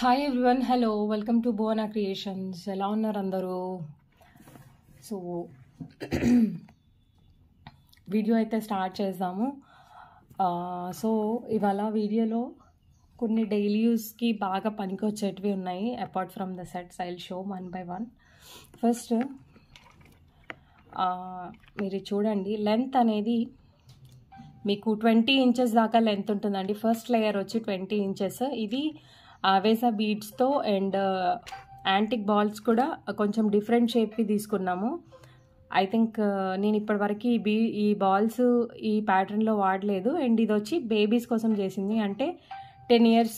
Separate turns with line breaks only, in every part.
Hi everyone, hello, welcome to Bhuvana creations. ఎలా ఉన్నారు అందరూ? సో వీడియో అయితే స్టార్ట్ చేద్దాము. సో ఇవాళ వీడియోలో కొన్ని డైలీ యూస్కి బాగా పనికొచ్చేటివి ఉన్నాయి. Apart from the sets I will show one by one. First మీరు చూడండి, లెంత్ అనేది మీకు 20 ఇంచెస్ దాకా లెంత్ ఉంటుందండి. ఫస్ట్ లేయర్ వచ్చి 20 ఇంచెస్. ఇది వేసా బీడ్స్తో అండ్ యాంటిక్ బాల్స్ కూడా కొంచెం డిఫరెంట్ షేప్కి తీసుకున్నాము. ఐ థింక్ నేను ఇప్పటివరకు ఈ బాల్స్ ఈ ప్యాటర్న్లో వాడలేదు. అండ్ ఇది వచ్చి బేబీస్ కోసం చేసింది. అంటే 10 years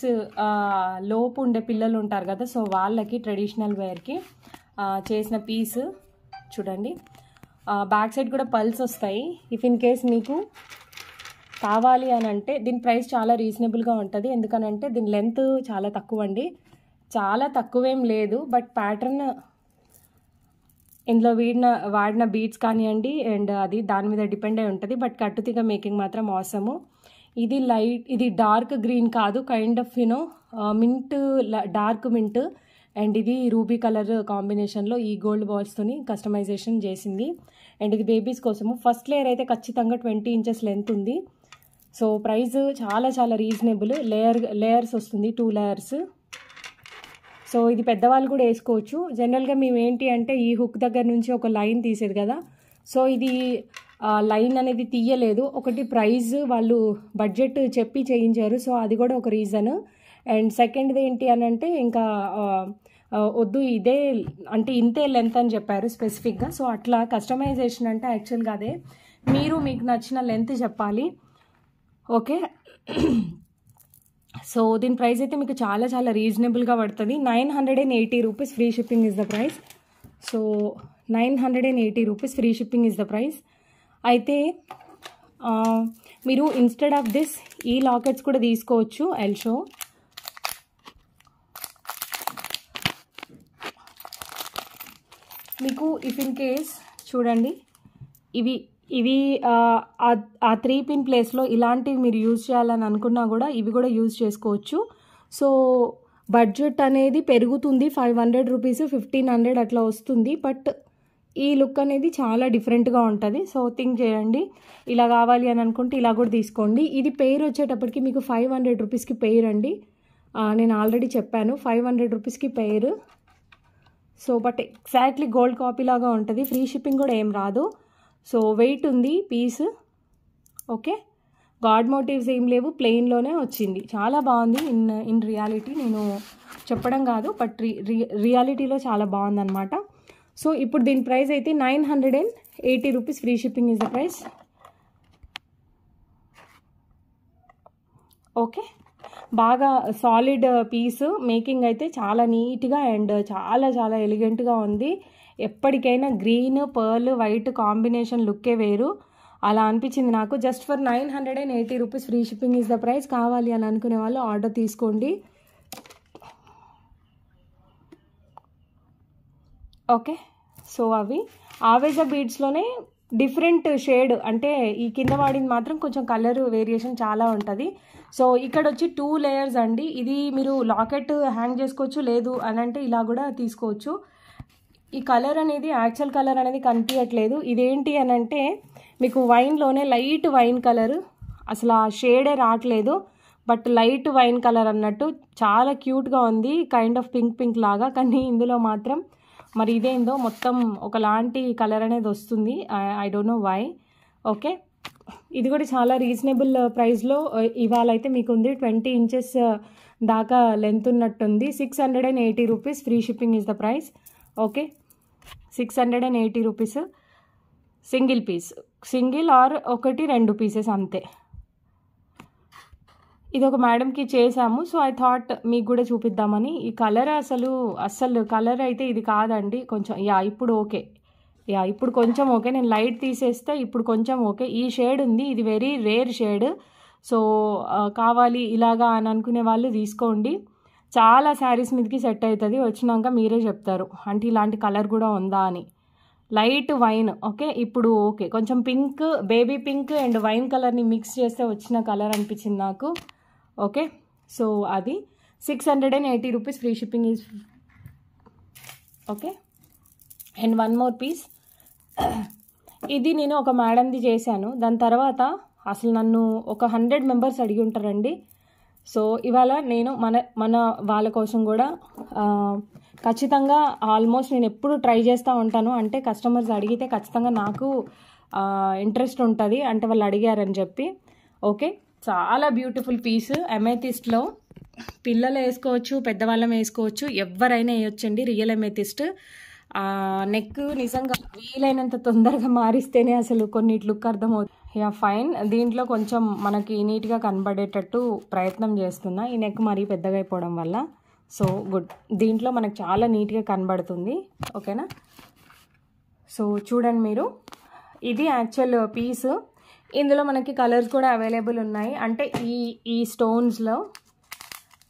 లోపు ఉండే పిల్లలు ఉంటారు కదా, సో వాళ్ళకి ట్రెడిషనల్ వేర్కి చేసిన పీస్ చూడండి. బ్యాక్ సైడ్ కూడా పల్స్ వస్తాయి. ఇఫ్ ఇన్ కేస్ మీకు కావాలి అని అంటే దీని ప్రైస్ చాలా రీజనబుల్గా ఉంటుంది. ఎందుకనంటే దీని లెంత్ చాలా తక్కువ అండి, చాలా తక్కువేం లేదు. బట్ ప్యాటర్న్ ఇందులో వాడిన బీడ్స్ కానివ్వండి అండ్ అది దాని మీద డిపెండ్ అయి ఉంటుంది. బట్ కట్టుతీగ మేకింగ్ మాత్రం అవసరము. ఇది డార్క్ గ్రీన్ కాదు, kind of mint, dark mint. And ఇది రూబీ కలర్ కాంబినేషన్లో ఈ గోల్డ్ బాల్స్తోని కస్టమైజేషన్ చేసింది. అండ్ ఇది బేబీస్ కోసము. ఫస్ట్ లేయర్ అయితే ఖచ్చితంగా 20 ఇంచెస్ లెంత్ ఉంది. సో ప్రైస్ చాలా చాలా రీజనబుల్. లేయర్స్ వస్తుంది, 2 layers. సో ఇది పెద్దవాళ్ళు కూడా వేసుకోవచ్చు. జనరల్గా మేము ఏంటి అంటే ఈ హుక్ దగ్గర నుంచి ఒక లైన్ తీసేది కదా, సో ఇది లైన్ అనేది తీయలేదు. ఒకటి ప్రైస్ వాళ్ళు బడ్జెట్ చెప్పి చేయించారు, సో అది కూడా ఒక రీజన్. అండ్ సెకండ్ది ఏంటి అని అంటే ఇంకా వద్దు ఇదే అంటే ఇంతే లెంత్ అని చెప్పారు స్పెసిఫిక్గా. సో అట్లా కస్టమైజేషన్ అంటే యాక్చువల్గా అదే, మీకు నచ్చిన లెంత్ చెప్పాలి. ఓకే, సో దీని ప్రైస్ అయితే మీకు చాలా చాలా రీజనబుల్గా పడుతుంది. 980 rupees free shipping is the price. So 980 rupees free shipping is the price. అయితే మీరు ఇన్స్టెడ్ ఆఫ్ దిస్ ఈ లాకెట్స్ కూడా తీసుకోవచ్చు. I'll show. మీకు ఇఫ్ ఇన్ కేస్ చూడండి, ఇవి ఆ 3 pin ప్లేస్లో ఇలాంటివి మీరు యూజ్ చేయాలని అనుకున్నా కూడా ఇవి కూడా యూజ్ చేసుకోవచ్చు. సో బడ్జెట్ అనేది పెరుగుతుంది. 500 రూపీస్ 1500 అట్లా వస్తుంది. బట్ ఈ లుక్ అనేది చాలా డిఫరెంట్గా ఉంటుంది. సో థింక్ చేయండి, ఇలా కావాలి అని అనుకుంటే ఇలా కూడా తీసుకోండి. ఇది పెయిర్ వచ్చేటప్పటికి మీకు 500 రూపీస్కి పెయిర్ అండి. నేను ఆల్రెడీ చెప్పాను 500 రూపీస్కి pair. So but exactly gold copy లాగా ఉంటుంది. ఫ్రీ షిప్పింగ్ కూడా ఏం రాదు. సో వెయిట్ ఉంది పీస్. ఓకే, గాడ్ మోటివ్స్ ఏం లేవు, ప్లెయిన్లోనే వచ్చింది. చాలా బాగుంది ఇన్ రియాలిటీ. నేను చెప్పడం కాదు, బట్ రియాలిటీలో చాలా బాగుందన్నమాట. సో ఇప్పుడు దీని ప్రైస్ అయితే 980 rupees free shipping is the price. Okay, బాగా సాలిడ్ పీస్. మేకింగ్ అయితే చాలా నీట్గా అండ్ చాలా చాలా ఎలిగెంట్గా ఉంది. ఎప్పటికైనా గ్రీన్, పర్ల్, వైట్ కాంబినేషన్ లుక్కే వేరు. అలా అనిపించింది నాకు. Just for 980 rupees free shipping is the price. కావాలి అని అనుకునే వాళ్ళు ఆర్డర్ తీసుకోండి. ఓకే, సో అవి ఆవేజా బీడ్స్లోనే డిఫరెంట్ షేడ్, అంటే ఈ కింద వాడింది మాత్రం కొంచెం కలర్ వేరియేషన్ చాలా ఉంటుంది. సో ఇక్కడ వచ్చి 2 layers అండి. ఇది మీరు లాకెట్ హ్యాంగ్ చేసుకోవచ్చు, లేదు అని అంటే ఇలా కూడా తీసుకోవచ్చు. ఈ కలర్ అనేది యాక్చువల్ కలర్ అనేది కనిపించట్లేదు. ఇదేంటి అని అంటే మీకు వైన్లోనే లైట్ వైన్ కలర్, అసలు ఆ షేడే రావట్లేదు, బట్ లైట్ వైన్ కలర్ అన్నట్టు చాలా క్యూట్గా ఉంది. కైండ్ ఆఫ్ పింక్ లాగా. కానీ ఇందులో మాత్రం మరి ఇదేందో మొత్తం ఒకలాంటి కలర్ అనేది వస్తుంది. I don't know why. Okay, ఇది కూడా చాలా రీజనబుల్ ప్రైస్లో ఇవాళ అయితే మీకు ఉంది. 20 ఇంచెస్ దాకా లెంత్ ఉన్నట్టుంది. 680 rupees free shipping is the price. Okay, 680 rupees single piece, single or 1-2 pieces అంతే. ఇది ఒక మేడంకి చేసాము, సో ఐ థాట్ మీకు కూడా చూపిద్దామని. ఈ కలర్ అసలు కలర్ అయితే ఇది కాదండి. కొంచెం ఇప్పుడు ఓకే, ఇప్పుడు కొంచెం ఓకే. నేను లైట్ తీసేస్తే ఇప్పుడు కొంచెం ఓకే. ఈ షేడ్ ఉంది, ఇది వెరీ రేర్ షేడ్. సో కావాలి ఇలాగా అని అనుకునే వాళ్ళు తీసుకోండి. చాలా శారీస్ మీదకి సెట్ అవుతుంది. వచ్చినాక మీరే చెప్తారు అంటే ఇలాంటి కలర్ కూడా ఉందా అని. Light wine. ఓకే, ఇప్పుడు ఓకే. కొంచెం pink, baby pink and wine కలర్ని మిక్స్ చేస్తే వచ్చిన కలర్ అనిపించింది నాకు. ఓకే, సో అది 680 rupees free shipping is okay. And one more piece, ఇది నేను ఒక మేడంది చేశాను. దాని తర్వాత అసలు నన్ను ఒక 100 మెంబర్స్ అడిగి ఉంటారండి. సో ఇవాళ నేను మన వాళ్ళ కోసం కూడా ఖచ్చితంగా ఆల్మోస్ట్ నేను ఎప్పుడు ట్రై చేస్తూ ఉంటాను. అంటే కస్టమర్స్ అడిగితే ఖచ్చితంగా నాకు ఇంట్రెస్ట్ ఉంటుంది, అంటే వాళ్ళు అడిగారని చెప్పి. ఓకే, చాలా బ్యూటిఫుల్ పీస్ అమెథిస్ట్లో. పిల్లలు వేసుకోవచ్చు, పెద్దవాళ్ళం వేసుకోవచ్చు, ఎవరైనా వేయొచ్చండి. Real amethyst. నెక్ నిజంగా వీలైనంత తొందరగా మారిస్తేనే అసలు కొన్నిటి లుక్ అర్థమవుతుంది. Yeah fine. దీంట్లో కొంచెం మనకి నీట్గా కనబడేటట్టు ప్రయత్నం చేస్తున్నా, ఈ నెక్ మరీ పెద్దగా అయిపోవడం వల్ల. సో గుడ్, దీంట్లో మనకు చాలా నీట్గా కనబడుతుంది. ఓకేనా? సో చూడండి మీరు, ఇది యాక్చువల్ పీస్. ఇందులో మనకి కలర్స్ కూడా అవైలబుల్ ఉన్నాయి. అంటే ఈ స్టోన్స్లో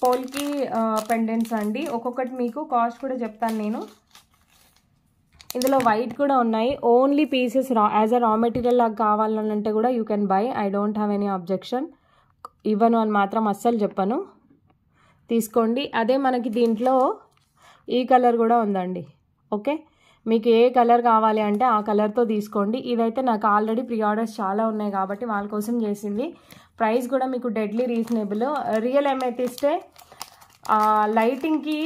పోల్కి పెండెంట్స్ అండి. ఒక్కొక్కటి మీకు కాస్ట్ కూడా చెప్తాను నేను. ఇందులో వైట్ కూడా ఉన్నాయి. Only pieces as a raw material లాగా కావాలంటే కూడా you can buy. I don't have any objection. ఇవ్వను అని మాత్రం అస్సలు చెప్పను, తీసుకోండి. అదే మనకి దీంట్లో ఈ కలర్ కూడా ఉందండి. ఓకే, మీకు ఏ కలర్ కావాలి అంటే ఆ కలర్తో తీసుకోండి. ఇదైతే నాకు ఆల్రెడీ ప్రీ ఆర్డర్స్ చాలా ఉన్నాయి కాబట్టి వాళ్ళ కోసం చేసింది. ప్రైస్ కూడా మీకు డెడ్లీ రీజనబుల్. రియల్ అమెథిస్టే. లైటింగ్కి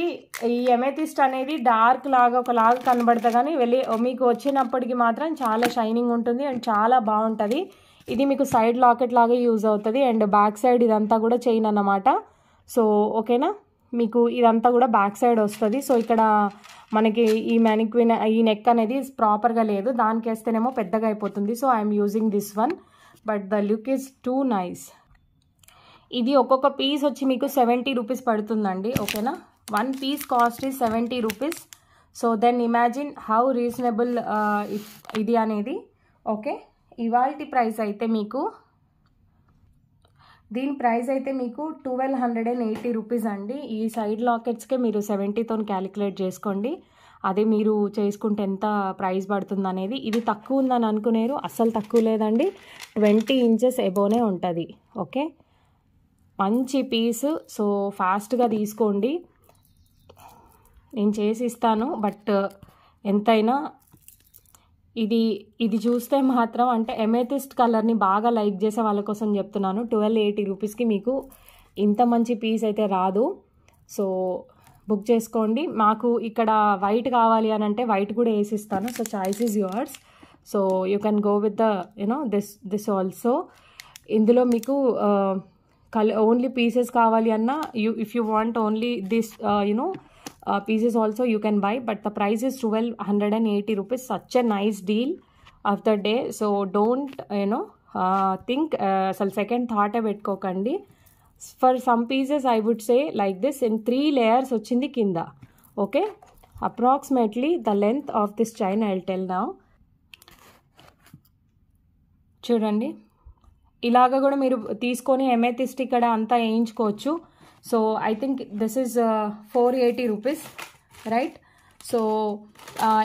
ఈ అమెథిస్ట్ అనేది డార్క్ లాగా ఒకలాగా కనబడతా, కానీ మీకు వచ్చినప్పటికి మాత్రం చాలా షైనింగ్ ఉంటుంది అండ్ చాలా బాగుంటుంది. ఇది మీకు సైడ్ లాకెట్ లాగా యూజ్ అవుతుంది. అండ్ బ్యాక్ సైడ్ ఇదంతా కూడా చైన్ అన్నమాట. సో ఓకేనా, మీకు ఇదంతా కూడా బ్యాక్ సైడ్ వస్తుంది. సో ఇక్కడ మనకి ఈ మ్యానిక్విన్ ఈ నెక్ అనేది ప్రాపర్గా లేదు, దానికి వేస్తేనేమో పెద్దగా అయిపోతుంది. So I'm using this one, but the look is too nice. ఇది ఒక్కొక్క పీస్ వచ్చి మీకు 70 రూపీస్ పడుతుందండి. ఓకేనా, one piece cost is 70 rupees. So then imagine how reasonable ఇది అనేది. ఓకే, ఇవాల్టి ప్రైస్ అయితే మీకు, దీని ప్రైస్ అయితే మీకు 1280 రూపీస్ అండి. ఈ సైడ్ లాకెట్స్కే మీరు 70తో క్యాలిక్యులేట్ చేసుకోండి. అదే మీరు చేసుకుంటే ఎంత ప్రైస్ పడుతుంది అనేది. ఇది తక్కువ ఉందని అనుకునేరు, అస్సలు తక్కువ లేదండి. 20 ఇంచెస్ ఎబోనే ఉంటుంది. ఓకే, మంచి పీసు. సో ఫాస్ట్గా తీసుకోండి, నేను చేసి ఇస్తాను. బట్ ఎంతైనా ఇది చూస్తే మాత్రం అంటే ఎమెథిస్ట్ కలర్ని బాగా లైక్ చేసే వాళ్ళ కోసం చెప్తున్నాను. 1280 రూపీస్కి మీకు ఇంత మంచి పీస్ అయితే రాదు. సో బుక్ చేసుకోండి. మాకు ఇక్కడ వైట్ కావాలి అని అంటే వైట్ కూడా వేసిస్తాను. So choice is yours. So you can go with the this also. ఇందులో మీకు ఓన్లీ పీసెస్ కావాలి అన్నా if you want only this pieces also you can buy, but the price is 1280 rupees. Such a nice deal of the day. So don't think asal second thought petkokandi. For some pieces I would say like this, in 3 layers ochindi kinda. Okay, approximately the length of this chain I'll tell now. చూడండి, ఇలాగా కూడా మీరు తీసుకొని amethyst ఇక్కడ అంతా వేయించుకోవచ్చు. So I think this is 480 rupees, right? So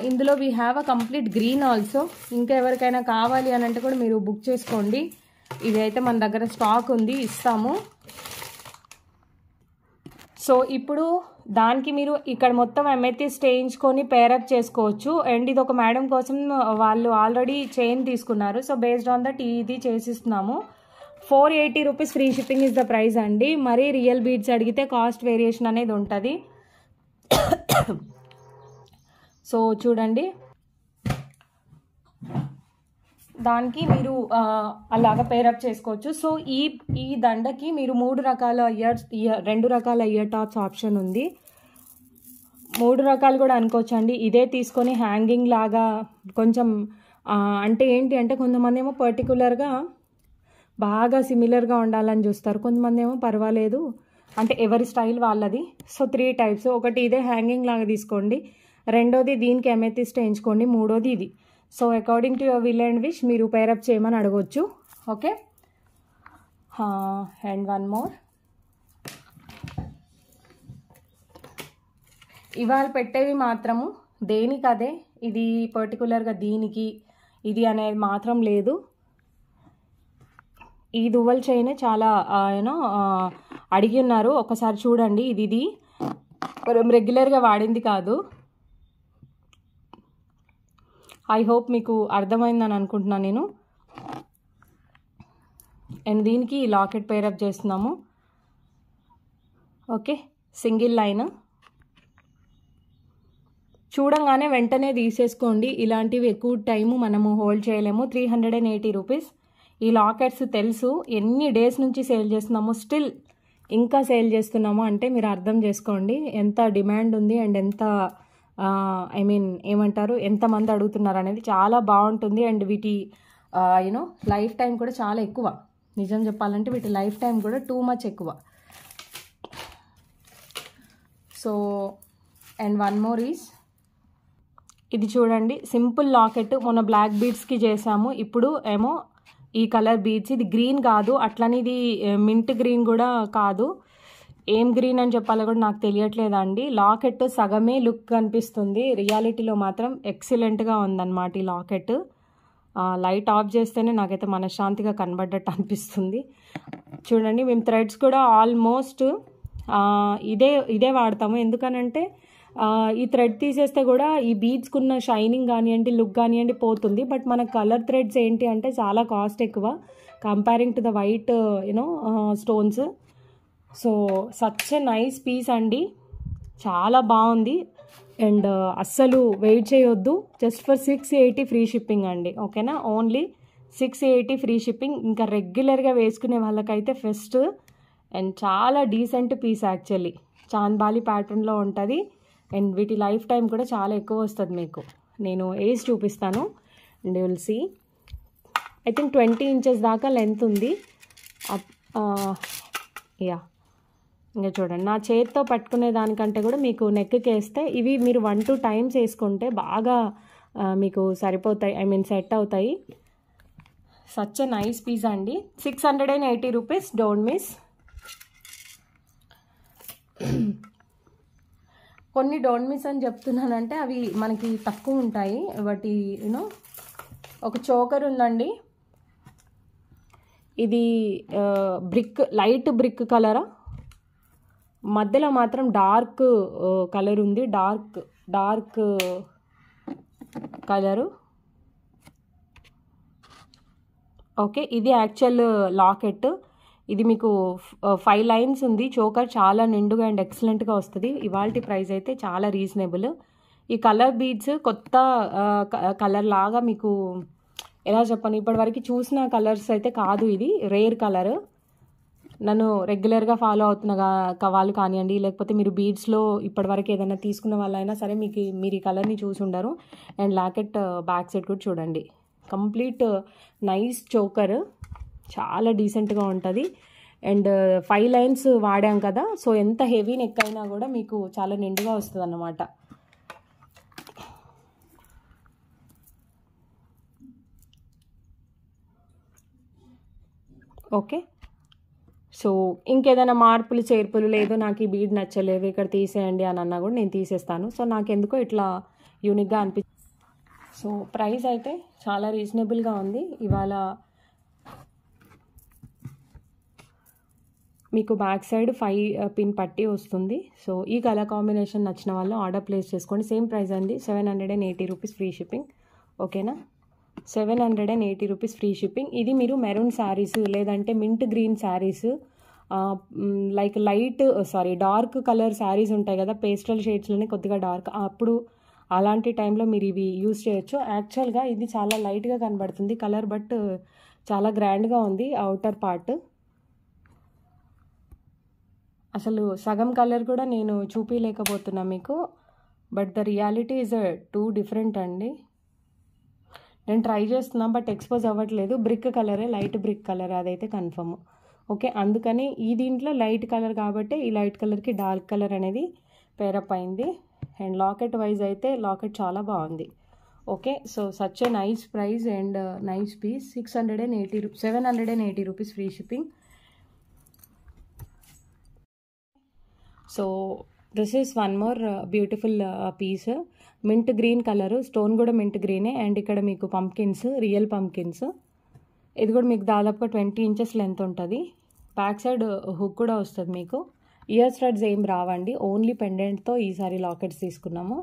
ఇందులో we have a complete green also. ఇంకా ఎవరికైనా కావాలి అని అంటే కూడా మీరు బుక్ చేసుకోండి. ఇది అయితే మన దగ్గర స్టాక్ ఉంది, ఇస్తాము. సో ఇప్పుడు దానికి మీరు ఇక్కడ మొత్తం అమెథిస్ట్ వేయించుకొని పేరప్ చేసుకోవచ్చు. అండ్ ఇది ఒక మేడం కోసం వాళ్ళు ఆల్రెడీ చైన్ తీసుకున్నారు. సో బేస్డ్ ఆన్ దట్ ఇది చేసిస్తున్నాము. 480 rupees free shipping is the price అండి. మరీ రియల్ బీడ్స్ అడిగితే కాస్ట్ వేరియేషన్ అనేది ఉంటుంది. సో చూడండి, దానికి మీరు అలాగా పేరప్ చేసుకోవచ్చు. సో ఈ దండకి మీరు 2 రకాల ఇయర్ టాప్స్ ఆప్షన్ ఉంది. 3 రకాలు కూడా అనుకోవచ్చండి. ఇదే తీసుకొని హ్యాంగింగ్ లాగా కొంచెం అంటే ఏంటి అంటే కొంతమంది ఏమో పర్టికులర్గా బాగా సిమిలర్గా ఉండాలని చూస్తారు, కొంతమంది ఏమో పర్వాలేదు అంటే ఎవరి స్టైల్ వాళ్ళది. So 3 types. ఒకటి ఇదే హ్యాంగింగ్ లాగా తీసుకోండి, రెండోది దీనికి అమెథిస్ట్ వేయించుకోండి, మూడోది ఇది. So according to your will and wish మీరు పేరప్ చేయమని అడగవచ్చు. Okay, and one more. ఇవాళ పెట్టేవి మాత్రము దేనికదే, ఇది పర్టికులర్గా దీనికి ఇది అనేది మాత్రం లేదు. ఈ దువ్వల్ చైన్ చాలా అడిగి ఉన్నారు, ఒకసారి చూడండి. ఇది మనం రెగ్యులర్గా వాడింది కాదు. ఐ హోప్ మీకు అర్థమైందని అనుకుంటున్నాను నేను. అండ్ దీనికి లాకెట్ పేరప్ చేస్తున్నాము. Okay, single line. చూడంగానే వెంటనే తీసేసుకోండి, ఇలాంటివి ఎక్కువ టైము మనము హోల్డ్ చేయలేము. 380 రూపీస్. ఈ లాకెట్స్ తెలుసు ఎన్ని డేస్ నుంచి సేల్ చేస్తున్నామో, స్టిల్ ఇంకా సేల్ చేస్తున్నాము అంటే మీరు అర్థం చేసుకోండి ఎంత డిమాండ్ ఉంది అండ్ ఎంత ఐ మీన్ ఏమంటారు, ఎంతమంది అడుగుతున్నారు అనేది. చాలా బాగుంటుంది అండ్ వీటి యూనో లైఫ్ టైం కూడా చాలా ఎక్కువ. నిజం చెప్పాలంటే వీటి లైఫ్ టైం కూడా టూ మచ్ ఎక్కువ. So and one more is ఇది చూడండి, సింపుల్ లాకెట్. మొన్న బ్లాక్ బీడ్స్కి చేసాము, ఇప్పుడు ఏమో ఈ కలర్ బీడ్స్. ఇది గ్రీన్ కాదు, అట్లని ఇది మింట్ గ్రీన్ కూడా కాదు. ఏం గ్రీన్ అని చెప్పాలో కూడా నాకు తెలియట్లేదండి. లాకెట్ సగమే లుక్ కనిపిస్తుంది, రియాలిటీలో మాత్రం ఎక్సలెంట్గా ఉందన్నమాట ఈ లాకెట్. లైట్ ఆఫ్ చేస్తేనే నాకైతే మనశ్శాంతిగా కనబడ్డట్టు అనిపిస్తుంది. చూడండి, మేము థ్రెడ్స్ కూడా ఆల్మోస్ట్ ఇదే వాడతాము. ఎందుకనంటే ఈ థ్రెడ్ తీసేస్తే కూడా ఈ బీడ్స్కున్న షైనింగ్ కానివ్వండి, లుక్ కానివ్వండి పోతుంది. బట్ మన కలర్ థ్రెడ్స్ ఏంటి అంటే చాలా కాస్ట్ ఎక్కువ comparing to the white you know stones. So such a nice piece అండి, చాలా బాగుంది. అండ్ అస్సలు వెయిట్ చేయొద్దు. జస్ట్ ఫర్ 680 ఫ్రీ షిప్పింగ్ అండి, ఓకేనా? Only 680 free shipping. ఇంకా రెగ్యులర్గా వేసుకునే వాళ్ళకైతే ఫస్ట్. అండ్ చాలా డీసెంట్ పీస్ యాక్చువల్లీ, చాంద్బాలి ప్యాటర్న్లో ఉంటుంది. అండ్ వీటి లైఫ్ టైం కూడా చాలా ఎక్కువ వస్తుంది మీకు. నేను ఏజ్ చూపిస్తాను and you will see. I think 20 inches దాకా లెంత్ ఉంది. యా, ఇంకా చూడండి, నా చేతితో పట్టుకునే దానికంటే కూడా మీకు నెక్కి వేస్తే ఇవి మీరు 1-2 టైమ్స్ వేసుకుంటే బాగా మీకు సరిపోతాయి, ఐ మీన్ సెట్ అవుతాయి. సచ్ ఎ నైస్ పీస్ అండి. 680 రూపీస్, డోంట్ మిస్. కొన్ని డోంట్ మిస్ అని చెప్తున్నానంటే అవి మనకి తక్కువ ఉంటాయి. వాటి యూనో ఒక చోకర్ ఉందండి, ఇది బ్రిక్, లైట్ బ్రిక్ కలరా, మధ్యలో మాత్రం డార్క్ కలర్ ఉంది, డార్క్ కలరు. ఓకే, ఇది యాక్చువల్ లాకెట్. ఇది మీకు 5 లైన్స్ ఉంది. చోకర్ చాలా నిండుగా అండ్ ఎక్సలెంట్గా వస్తుంది. ఇవాల్టి ప్రైస్ అయితే చాలా రీజనబుల్. ఈ కలర్ బీడ్స్ కొత్త కలర్ లాగా మీకు ఎలా చెప్పను, ఇప్పటివరకు చూసిన కలర్స్ అయితే కాదు. ఇది రేర్ కలర్. నన్ను రెగ్యులర్గా ఫాలో అవుతున్న వాళ్ళు కానివ్వండి, లేకపోతే మీరు బీడ్స్లో ఇప్పటివరకు ఏదైనా తీసుకున్న వాళ్ళైనా సరే మీరు ఈ కలర్ని చూసి ఉండరు. అండ్ లాకెట్ బ్యాక్ సైడ్ కూడా చూడండి, కంప్లీట్ నైస్ చోకర్, చాలా డీసెంట్గా ఉంటుంది. అండ్ 5 లైన్స్ వాడాం కదా, సో ఎంత హెవీ నెక్ అయినా కూడా మీకు చాలా నిండుగా వస్తుంది అన్నమాట. ఓకే, సో ఇంకేదైనా మార్పులు చేర్పులు లేదు, నాకు ఈ బీడ్ నచ్చలేదు ఇక్కడ తీసేయండి అని అన్నా కూడా నేను తీసేస్తాను. సో నాకెందుకో ఇట్లా యూనిక్గా అనిపిస్తుంది. సో ప్రైస్ అయితే చాలా రీజనబుల్గా ఉంది. ఇవాళ మీకు బ్యాక్ సైడ్ 5 పిన్ పట్టి వస్తుంది. సో ఈ కలర్ కాంబినేషన్ నచ్చిన వాళ్ళు ఆర్డర్ ప్లేస్ చేసుకోండి. సేమ్ ప్రైస్ అండి, 780 రూపీస్ ఫ్రీ షిప్పింగ్, ఓకేనా? 780 రూపీస్ ఫ్రీ షిప్పింగ్. ఇది మీరు మెరూన్ శారీస్ లేదంటే mint green saris, like dark colour saris ఉంటాయి కదా, పేస్టల్ షేడ్స్లోనే కొద్దిగా డార్క్, అప్పుడు అలాంటి టైంలో మీరు ఇవి యూజ్ చేయొచ్చు. యాక్చువల్గా ఇది చాలా లైట్గా కనబడుతుంది కలర్, బట్ చాలా గ్రాండ్గా ఉంది అవుటర్ పార్ట్. అసలు సగం కలర్ కూడా నేను చూపించలేకపోతున్నా మీకు, but the reality is too different అండి. నేను ట్రై చేస్తున్నా బట్ ఎక్స్పోజ్ అవ్వట్లేదు. బ్రిక్ కలరే, లైట్ బ్రిక్ కలర్, అదైతే కన్ఫర్మ్. ఓకే, అందుకని ఈ దీంట్లో లైట్ కలర్ కాబట్టి ఈ లైట్ కలర్కి డార్క్ కలర్ అనేది పేరప్ అయింది. అండ్ లాకెట్ వైజ్ అయితే లాకెట్ చాలా బాగుంది. Okay, so such a nice price and nice piece. 780 rupees free shipping. So this is one more beautiful piece, mint green colour, stone కూడా mint గ్రీనే. And ఇక్కడ మీకు pumpkins, real pumpkins. ఇది కూడా మీకు దాదాపుగా 20 ఇంచెస్ లెంత్ ఉంటుంది. బ్యాక్ సైడ్ హుక్ కూడా వస్తుంది మీకు. ఇయర్ స్టడ్స్ ఏం రావండి, ఓన్లీ పెండెంట్తో ఈసారి లాకెట్స్ తీసుకున్నాము.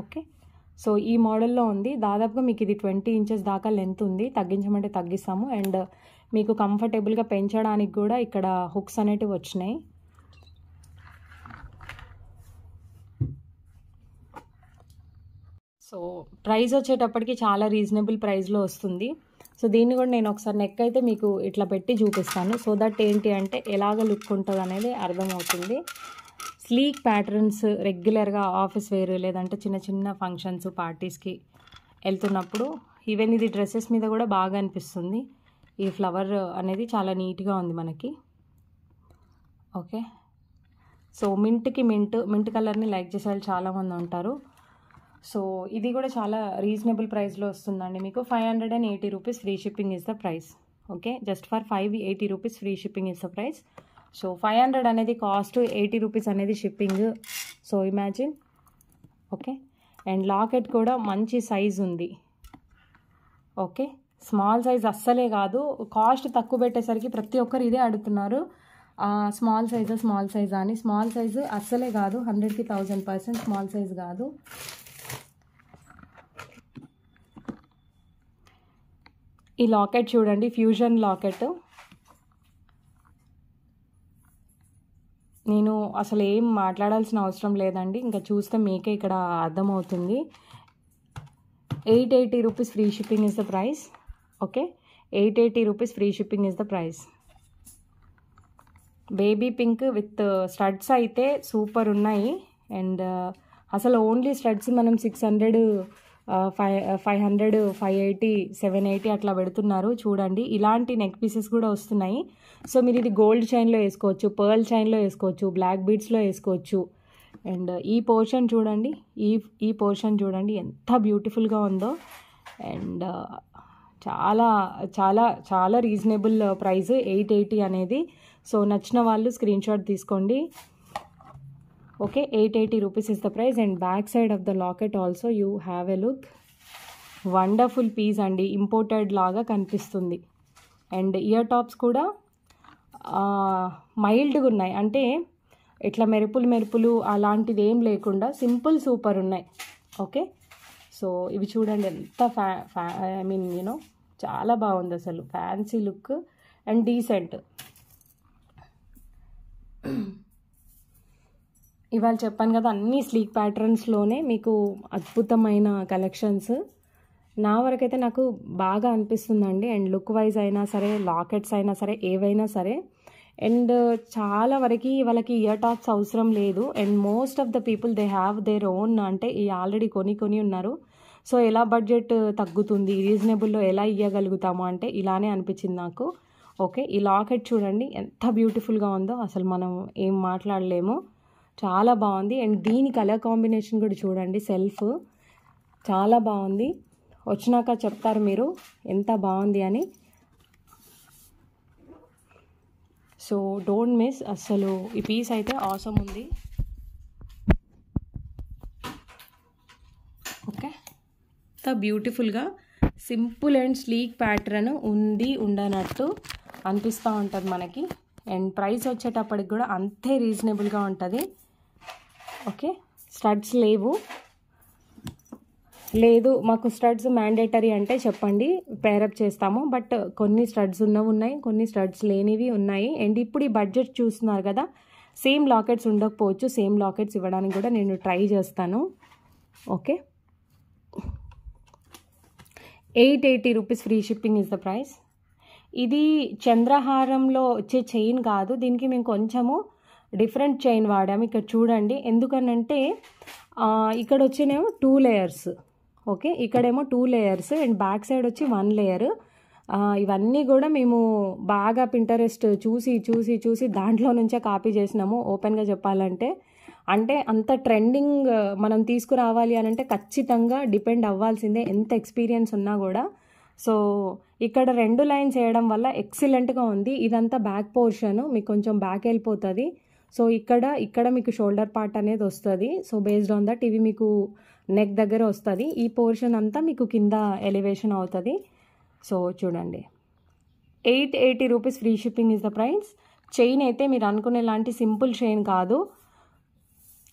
ఓకే, సో ఈ మోడల్లో ఉంది. దాదాపుగా మీకు ఇది 20 ఇంచెస్ దాకా లెంత్ ఉంది. తగ్గించమంటే తగ్గిస్తాము. అండ్ మీకు కంఫర్టబుల్గా పెంచడానికి కూడా ఇక్కడ హుక్స్ అనేటివి వచ్చినాయి. సో ప్రైస్ వచ్చేటప్పటికి చాలా రీజనబుల్ ప్రైస్లో వస్తుంది. సో దీన్ని కూడా నేను ఒకసారి నెక్ అయితే మీకు ఇట్లా పెట్టి చూపిస్తాను. సో దట్ ఏంటి అంటే ఎలాగ లుక్ ఉంటుంది అనేది అర్థమవుతుంది. స్లీక్ ప్యాటర్న్స్ రెగ్యులర్గా ఆఫీస్ వేర్ లేదంటే చిన్న చిన్న ఫంక్షన్స్ పార్టీస్కి వెళ్తున్నప్పుడు ఈవెన్ ఇది డ్రెస్సెస్ మీద కూడా బాగా అనిపిస్తుంది. ఈ ఫ్లవర్ అనేది చాలా నీట్గా ఉంది మనకి. ఓకే, సో మింట్ కలర్ని లైక్ చేసే వాళ్ళు చాలామంది ఉంటారు. సో ఇది కూడా చాలా రీజనబుల్ ప్రైస్లో వస్తుందండి మీకు. 580 rupees free shipping is the price. Okay, just for 580 rupees free shipping is the price. So 500 అనేది కాస్ట్, 80 రూపీస్ అనేది shipping. So imagine. Okay, and locket కూడా మంచి సైజ్ ఉంది. ఓకే, స్మాల్ సైజ్ అస్సలే కాదు. కాస్ట్ తక్కువ పెట్టేసరికి ప్రతి ఒక్కరు ఇదే అడుగుతున్నారు, స్మాల్ సైజా అని. స్మాల్ సైజు అస్సలే కాదు, 100కి 1000% స్మాల్ సైజ్ కాదు. ఈ లాకెట్ చూడండి, ఫ్యూజన్ లాకెట్. నేను అసలు ఏం మాట్లాడాల్సిన అవసరం లేదండి, ఇంకా చూస్తే మీకే ఇక్కడ అర్థమవుతుంది. 880 rupees free shipping is the price. Okay, 880 rupees free shipping is the price. Baby pink with studs అయితే సూపర్ ఉన్నాయి. అండ్ అసలు ఓన్లీ స్టడ్స్ మనం 600, 500, 580, 780 అట్లా పెడుతున్నారు చూడండి. ఇలాంటి నెక్ పీసెస్ కూడా వస్తున్నాయి. సో మీరు ఇది గోల్డ్ చైన్లో వేసుకోవచ్చు, పర్ల్ చైన్లో వేసుకోవచ్చు, బ్లాక్ బీడ్స్లో వేసుకోవచ్చు. అండ్ ఈ పోర్షన్ చూడండి, ఈ పోర్షన్ చూడండి ఎంత బ్యూటిఫుల్గా ఉందో. అండ్ చాలా చాలా చాలా రీజనబుల్ ప్రైస్ 880 అనేది. సో నచ్చిన వాళ్ళు స్క్రీన్ షాట్ తీసుకోండి. Okay, 880 rupees is the price. And back side of the locket also you have a look. Wonderful piece అండి, ఇంపోర్టెడ్ లాగా కనిపిస్తుంది. అండ్ ఇయర్ టాప్స్ కూడా మైల్డ్గా ఉన్నాయి, అంటే ఇట్లా మెరుపులు అలాంటిది ఏం లేకుండా సింపుల్ సూపర్ ఉన్నాయి. ఓకే, సో ఇవి చూడండి ఎంత ఐ మీన్ చాలా బాగుంది అసలు. Fancy look and decent. ఇవాళ చెప్పాను కదా, అన్ని స్లీక్ ప్యాటర్న్స్లోనే మీకు అద్భుతమైన కలెక్షన్స్. నా వరకైతే నాకు బాగా అనిపిస్తుందండి. అండ్ లుక్ వైజ్ అయినా సరే, లాకెట్స్ అయినా సరే, ఏవైనా సరే. అండ్ చాలా వరకు వాళ్ళకి ఇయర్ టాప్స్ అవసరం లేదు. And most of the people they have their own, అంటే ఈ ఆల్రెడీ కొని ఉన్నారు. సో ఎలా బడ్జెట్ తగ్గుతుంది, రీజనబుల్లో ఎలా ఇవ్వగలుగుతాము అంటే ఇలానే అనిపించింది నాకు. ఓకే, ఈ లాకెట్ చూడండి ఎంత బ్యూటిఫుల్గా ఉందో, అసలు మనం ఏం మాట్లాడలేము, చాలా బాగుంది. అండ్ దీని కలర్ కాంబినేషన్ కూడా చూడండి, సెల్ఫ్ చాలా బాగుంది. వచ్చినాక చెప్తారు మీరు ఎంత బాగుంది అని. సో డోంట్ మిస్, అసలు ఈ పీస్ అయితే ఆసమ్ ఉంది. ఓకే, ఎంత బ్యూటిఫుల్గా సింపుల్ అండ్ స్లీక్ ప్యాటర్న్ ఉండనట్టు అనిపిస్తూ ఉంటుంది మనకి. అండ్ ప్రైస్ వచ్చేటప్పటికి కూడా అంతే రీజనబుల్గా ఉంటుంది. ఓకే, స్టడ్స్ లేదు మాకు స్టడ్స్ మ్యాండేటరీ అంటే చెప్పండి, పేరప్ చేస్తాము. బట్ కొన్ని స్టడ్స్ ఉన్నాయి, కొన్ని స్టడ్స్ లేనివి ఉన్నాయి. అండ్ ఇప్పుడు ఈ బడ్జెట్ చూస్తున్నారు కదా, సేమ్ లాకెట్స్ ఉండకపోవచ్చు, సేమ్ లాకెట్స్ ఇవ్వడానికి కూడా నేను ట్రై చేస్తాను. Okay, 880 rupees free shipping is the price. ఇది చంద్రహారంలో వచ్చే చైన్ కాదు, దీనికి మేము కొంచెము డిఫరెంట్ చైన్ వాడాము. ఇక్కడ చూడండి, ఎందుకనంటే ఇక్కడ వచ్చినేమో 2 లేయర్స్. ఓకే, ఇక్కడేమో 2 లేయర్స్ అండ్ బ్యాక్ సైడ్ వచ్చి 1 లేయర్. ఇవన్నీ కూడా మేము బాగా పింటరెస్ట్ చూసి దాంట్లో నుంచే కాపీ చేసినాము. ఓపెన్గా చెప్పాలంటే, అంటే అంత ట్రెండింగ్ మనం తీసుకురావాలి అని అంటే ఖచ్చితంగా డిపెండ్ అవ్వాల్సిందే, ఎంత ఎక్స్పీరియన్స్ ఉన్నా కూడా. సో ఇక్కడ 2 లైన్స్ వేయడం వల్ల ఎక్సలెంట్గా ఉంది. ఇదంతా బ్యాక్ పోర్షన్, మీకు కొంచెం బ్యాక్ వెళ్ళిపోతుంది. సో ఇక్కడ మీకు షోల్డర్ పార్ట్ అనేది వస్తుంది. సో బేస్డ్ ఆన్ దట్ ఇవి మీకు నెక్ దగ్గర వస్తుంది. ఈ పోర్షన్ అంతా మీకు కింద ఎలివేషన్ అవుతుంది. సో చూడండి 880 rupees free shipping is the price. Chain అయితే మీరు అనుకునేలాంటి సింపుల్ చైన్ కాదు,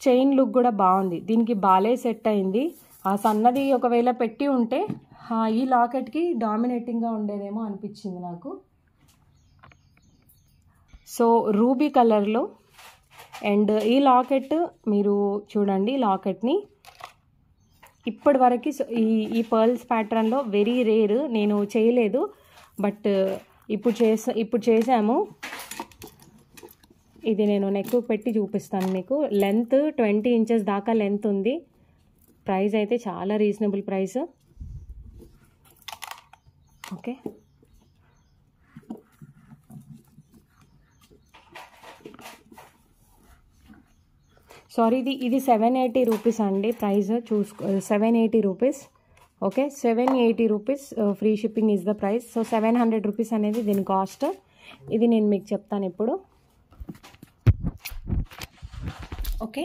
చైన్ లుక్ కూడా బాగుంది. దీనికి బాలే సెట్ అయింది. ఆ సన్నది ఒకవేళ పెట్టి ఉంటే ఈ లాకెట్కి డామినేటింగ్గా ఉండేదేమో అనిపించింది నాకు. సో రూబీ కలర్లో. అండ్ ఈ లాకెట్ మీరు చూడండి, లాకెట్ని ఇప్పటి వరకు ఈ పర్ల్స్ ప్యాటర్న్లో వెరీ రేర్, నేను చేయలేదు, బట్ ఇప్పుడు చేసాము. ఇది నేను నెక్ పెట్టి చూపిస్తాను మీకు. లెంత్ 20 ఇంచెస్ దాకా లెంత్ ఉంది. ప్రైస్ అయితే చాలా రీజనబుల్ ప్రైస్. ఓకే, సారీ ఇది 780 రూపీస్ అండి price. 780 rupees. Okay, 780 rupees free shipping is the price. So 700 rupees అనేది దీని కాస్ట్. ఇది నేను మీకు చెప్తాను ఇప్పుడు. Okay,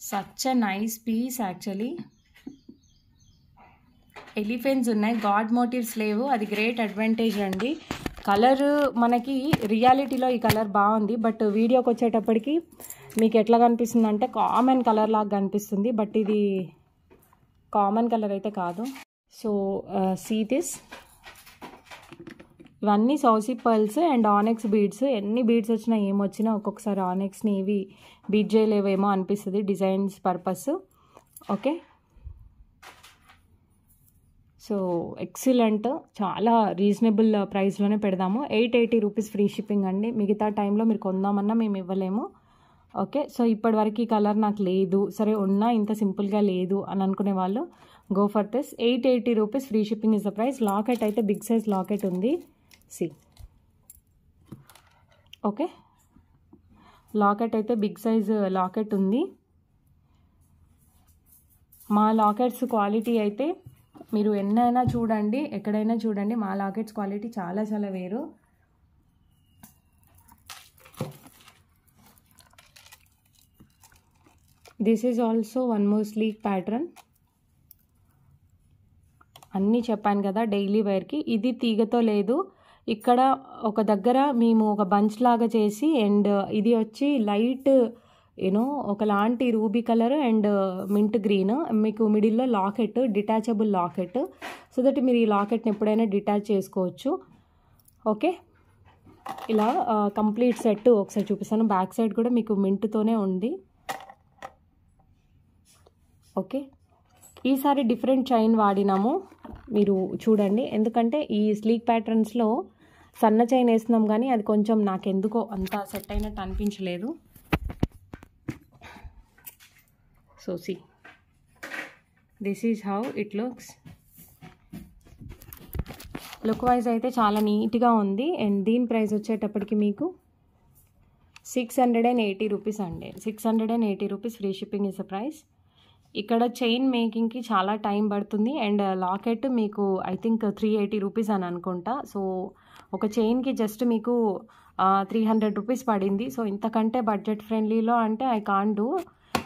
such a nice piece actually. Elephants ఉన్నాయి, గాడ్ మోటివ్స్ లేవు, అది గ్రేట్ అడ్వాంటేజ్ అండి. కలర్ మనకి రియాలిటీలో ఈ కలర్ బాగుంది, బట్ వీడియోకి వచ్చేటప్పటికి మీకు ఎట్లా కనిపిస్తుంది అంటే కామన్ కలర్ లాగా కనిపిస్తుంది, బట్ ఇది కామన్ కలర్ అయితే కాదు. సో సీ దిస్, ఇవన్నీ సౌసీ పర్ల్స్ అండ్ ఆనెక్స్ బీడ్స్. ఎన్ని బీడ్స్ వచ్చినా ఏమొచ్చినా ఒక్కొక్కసారి ఆనెక్స్ని ఇవి బీట్ చేయలేవేమో అనిపిస్తుంది designs purpose. Okay, so excellent, చాలా రీజనబుల్ ప్రైస్లోనే పెడదాము. 880 రూపీస్ ఫ్రీ షిప్పింగ్ అండి. మిగతా టైంలో మీరు కొందామన్నా మేము ఇవ్వలేము. ఓకే, సో ఇప్పటివరకు ఈ కలర్ నాకు లేదు, సరే ఉన్నా ఇంత సింపుల్గా లేదు అని అనుకునే వాళ్ళు go for this. 880 rupees free shipping is the price. Locket అయితే బిగ్ సైజ్ లాకెట్ ఉంది. సి, ఓకే, లాకెట్ అయితే బిగ్ సైజ్ లాకెట్ ఉంది. మా లాకెట్స్ క్వాలిటీ అయితే మీరు ఎన్నైనా చూడండి, ఎక్కడైనా చూడండి, మా లాకెట్స్ క్వాలిటీ చాలా చాలా వేరు. This is also one more sleek pattern. అన్నీ చెప్పాను కదా డైలీ వేర్కి. ఇది తీగతో లేదు, ఇక్కడ ఒక దగ్గర మేము ఒక బంచ్ లాగా చేసి, అండ్ ఇది వచ్చి లైట్ ఒకలాంటి ruby colour and mint green. మీకు మిడిల్లో locket, detachable locket, so that మీరు ఈ లాకెట్ని ఎప్పుడైనా డిటాచ్ చేసుకోవచ్చు. ఓకే, ఇలా కంప్లీట్ సెట్ ఒకసారి చూపిస్తాను. బ్యాక్ సైడ్ కూడా మీకు మింట్తోనే ఉంది. ఓకే, ఈసారి డిఫరెంట్ చైన్ వాడినాము, మీరు చూడండి. ఎందుకంటే ఈ స్లీక్ ప్యాటర్న్స్లో సన్న చైన్ వేస్తున్నాం, కానీ అది కొంచెం నాకెందుకో అంత సెట్ అయినట్టు అనిపించలేదు. So see, this is how it looks. Look wise అయితే చాలా నీట్గా ఉంది. అండ్ దీని ప్రైస్ వచ్చేటప్పటికి మీకు 680 రూపీస్ అండి. 680 rupees free shipping is the price. ఇక్కడ చైన్ మేకింగ్కి చాలా టైం పడుతుంది. అండ్ లాకెట్ మీకు ఐ థింక్ 380 రూపీస్ అని అనుకుంటా. సో ఒక చైన్కి జస్ట్ మీకు 300 రూపీస్ పడింది. సో ఇంతకంటే బడ్జెట్ ఫ్రెండ్లీలో అంటే ఐ కాన్ డూ.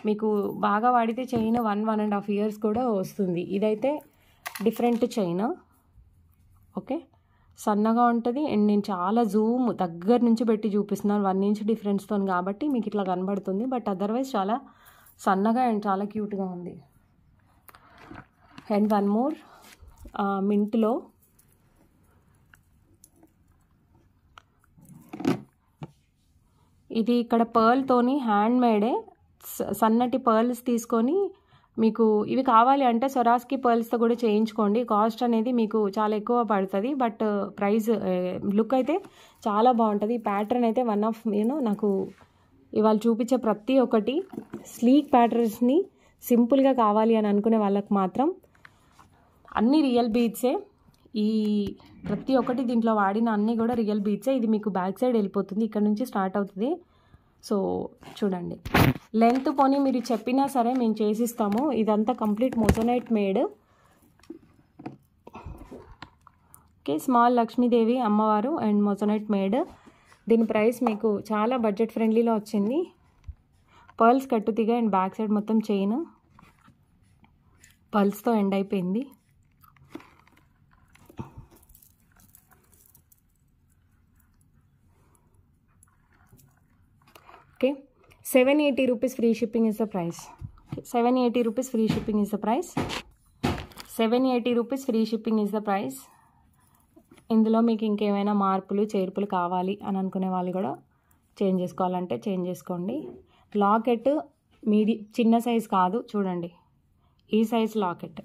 మీకు బాగా వాడితే చైన్ 1.5 years కూడా వస్తుంది. ఇదైతే డిఫరెంట్ చైన్. ఓకే, సన్నగా ఉంటుంది. అండ్ నేను చాలా జూమ్ దగ్గర నుంచి పెట్టి చూపిస్తున్నాను 1 inch డిఫరెన్స్తో కాబట్టి మీకు ఇట్లా కనబడుతుంది. బట్ అదర్వైజ్ చాలా సన్నగా అండ్ చాలా క్యూట్గా ఉంది. అండ్ వన్ మోర్ మింట్లో ఇది ఇక్కడ పర్ల్తోని హ్యాండ్ మేడే సన్నటి పర్ల్స్ తీసుకొని మీకు ఇవి కావాలి అంటే సొరాస్కి పర్ల్స్తో కూడా చేయించుకోండి. కాస్ట్ అనేది మీకు చాలా ఎక్కువ పడుతుంది, బట్ ప్రైస్ లుక్ అయితే చాలా బాగుంటుంది. ఈ ప్యాటర్న్ అయితే వన్ ఆఫ్ నాకు ఇవాళ చూపించే ప్రతి ఒక్కటి స్లీక్ ప్యాటర్న్స్ని సింపుల్గా కావాలి అని అనుకునే వాళ్ళకి మాత్రం అన్ని రియల్ బీడ్సే. ఈ ప్రతి ఒక్కటి దీంట్లో వాడిన అన్నీ కూడా రియల్ బీడ్సే. ఇది మీకు బ్యాక్ సైడ్ వెళ్ళిపోతుంది, ఇక్కడ నుంచి స్టార్ట్ అవుతుంది. సో చూడండి, లెంత్ పోనీ మీరు చెప్పినా సరే మేము చేసిస్తాము. ఇదంతా complete moissanite made. Okay, small Lakshmidevi అమ్మవారు అండ్ మొజోనైట్ మేడ్. దీని ప్రైస్ మీకు చాలా బడ్జెట్ ఫ్రెండ్లీలో వచ్చింది. పర్ల్స్ కట్టుతిగా అండ్ బ్యాక్ సైడ్ మొత్తం చైన్ పర్ల్స్తో ఎండ్ అయిపోయింది. Okay 780 rupees free shipping is the price. 780 rupees free shipping is the price. 780 rupees free shipping is the price. ఇందులో మీకు ఇంకేమైనా మార్పులు చేర్పులు కావాలి అని అనుకునే వాళ్ళు కూడా చేంజ్ చేసుకోవాలంటే చేంజ్ చేసుకోండి. లాకెట్ చిన్న సైజ్ కాదు, చూడండి ఈ సైజ్ లాకెట్.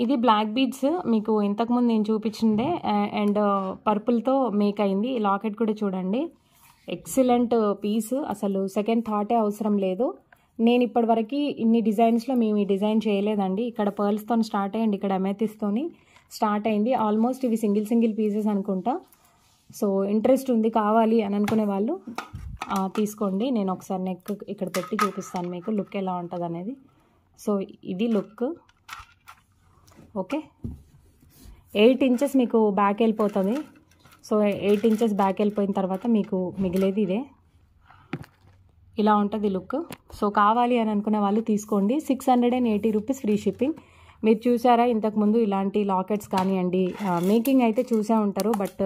ఇది బ్లాక్ బీడ్స్ మీకు ఇంతకుముందు నేను చూపించిందే అండ్ పర్పుల్తో మేక్ అయింది. ఈ లాకెట్ కూడా చూడండి, ఎక్సలెంట్ పీస్. అసలు సెకండ్ థాటే అవసరం లేదు. నేను ఇప్పటివరకు ఇన్ని డిజైన్స్లో మేము ఈ డిజైన్ చేయలేదండి. ఇక్కడ పర్ల్స్తో స్టార్ట్ అయ్యండి, ఇక్కడ అమెథిస్ట్తోని స్టార్ట్ అయింది. ఆల్మోస్ట్ ఇవి సింగిల్ పీసెస్ అనుకుంటా. సో ఇంట్రెస్ట్ ఉంది కావాలి అని అనుకునే వాళ్ళు తీసుకోండి. నేను ఒకసారి నెక్ ఇక్కడ పెట్టి చూపిస్తాను మీకు లుక్ ఎలా ఉంటుంది అనేది. సో ఇది లుక్. ఓకే 8 ఇంచెస్ మీకు బ్యాక్ వెళ్ళిపోతుంది. సో 8 ఇంచెస్ బ్యాక్ వెళ్ళిపోయిన తర్వాత మీకు మిగిలేది ఇదే, ఇలా ఉంటుంది లుక్. సో కావాలి అని అనుకునే వాళ్ళు తీసుకోండి. 680 రూపీస్ ఫ్రీ షిప్పింగ్. మీరు చూసారా ఇంతకుముందు ఇలాంటి లాకెట్స్ కానివ్వండి, మేకింగ్ అయితే చూసే ఉంటారు, but